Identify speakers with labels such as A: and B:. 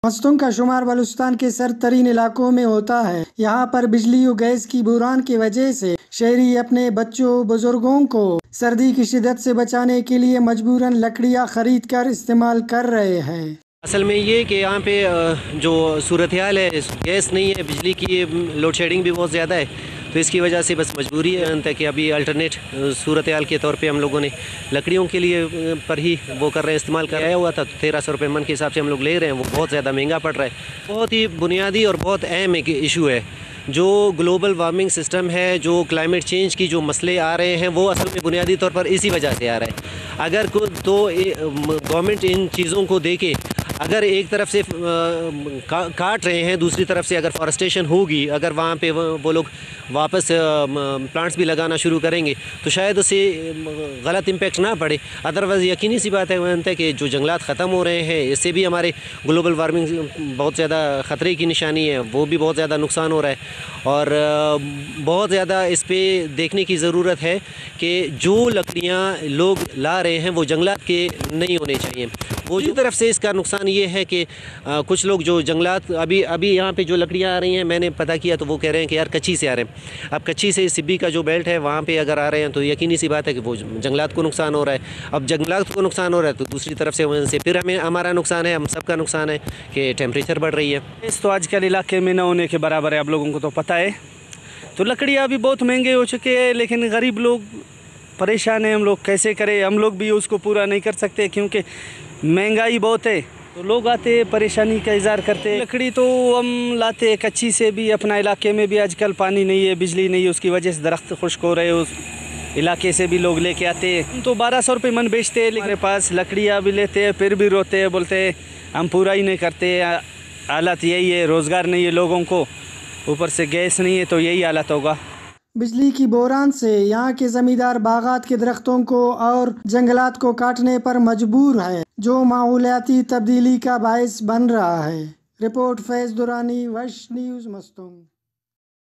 A: مستونگ کا شمار بلوچستان کے سرد ترین علاقوں میں ہوتا ہے۔ یہاں پر بجلی و گیس کی بحران کی وجہ سے شہری اپنے بچوں بزرگوں کو سردی کی شدت سے بچانے کے لیے مجبوراً لکڑیاں خرید کر استعمال کر رہے ہیں۔
B: اصل میں یہ کہ یہاں پہ جو صورتحال ہے، گیس نہیں ہے، بجلی کی لوڈ شیڈنگ بھی بہت زیادہ ہے، تو اس کی وجہ سے بس مجبوری ہے کہ ابھی الٹرنیٹ صورتحال کے طور پہ ہم لوگوں نے لکڑیوں کے لیے پر ہی وہ کر رہے ہیں، استعمال کر رہا ہوا تھا، تو 1300 روپے من کے حساب سے ہم لوگ لے رہے ہیں، وہ بہت زیادہ مہنگا پڑ رہا ہے۔ بہت ہی بنیادی اور بہت اہم ایک ایشو ہے، جو گلوبل وارمنگ سسٹم ہے، جو کلائمیٹ چینج کی جو مسئلے آ رہے ہیں، وہ اصل میں بنیادی طور پر اسی وجہ سے آ رہا ہے۔ اگر تو گورنمنٹ ان چیزوں کو دیکھے، اگر ایک طرف سے کاٹ رہے ہیں، دوسری طرف سے اگر فارسٹیشن ہوگی، اگر وہاں پہ وہ لوگ واپس پلانٹس بھی لگانا شروع کریں گے تو شاید اسے غلط امپیکٹ نہ پڑے۔ ادروائز یقینی سی بات ہے کہ جو جنگلات ختم ہو رہے ہیں، اس سے بھی ہمارے گلوبل وارمنگ بہت زیادہ خطرے کی نشانی ہے، وہ بھی بہت زیادہ نقصان ہو رہا ہے، اور بہت زیادہ اس پہ دیکھنے کی ضرورت ہے کہ جو لکڑیاں لوگ لا رہے ہیں وہ جنگلات کے نہیں ہونے چاہیے۔ وہ جو طرف سے اس کا نقصان یہ ہے کہ کچھ لوگ جو جنگلات ابھی یہاں پہ جو لکڑیاں آ رہی ہیں، میں نے پتہ کیا تو وہ کہہ رہے ہیں کہ یار کچھی سے آ رہے ہیں۔ اب کچھی سے سبی کا جو بیلٹ ہے وہاں پہ اگر آ رہے ہیں تو یقینی سی بات ہے کہ وہ جنگلات کو نقصان ہو رہا ہے۔ اب جنگلات کو نقصان ہو رہا ہے تو دوسری طرف سے پھر ہمارا نقصان ہے، ہم سب کا نقصان ہے کہ ٹیمپریچر بڑھ رہی ہے۔
C: اس تو آج کل علاقے میں نہ ہونے کے برابر ہے، آپ لوگوں کو تو پتہ ہے۔ تو لکڑیاں بھی بہت مہنگے ہو چکے ہیں، لیکن غریب لوگ پریشان ہیں، ہم لوگ کیسے کریں؟ ہم لوگ بھی اس کو پورا نہیں کر سکتے کیونکہ مہنگائی بہت ہے، تو لوگ آتے پریشانی کا اظہار کرتے۔ لکڑی تو ہم لاتے کچھی سے بھی، اپنا علاقے میں بھی آج کل پانی نہیں ہے، بجلی نہیں ہے، اس کی وجہ سے درخت خشک ہو رہے ہیں، اس علاقے سے بھی لوگ لے کے آتے ہیں۔ ہم تو 1200 روپے من بیچتے ہیں، لیکن ہمارے پاس لکڑیاں بھی لیتے ہیں، پھر بھی روتے ہیں، بولتے ہیں ہم پورا ہی نہیں کرتے، حالت یہی ہے، روزگار نہیں ہے لوگوں کو، اوپر سے گیس نہیں ہے، تو یہی حالت ہوگا۔
A: بجلی کی بحران سے یہاں کے زمیندار باغات کے درختوں کو اور جنگلات کو کاٹنے پر مجبور ہے، جو ماحولیاتی تبدیلی کا باعث بن رہا ہے۔ رپورٹ فیض درانی، وش نیوز، مستونگ۔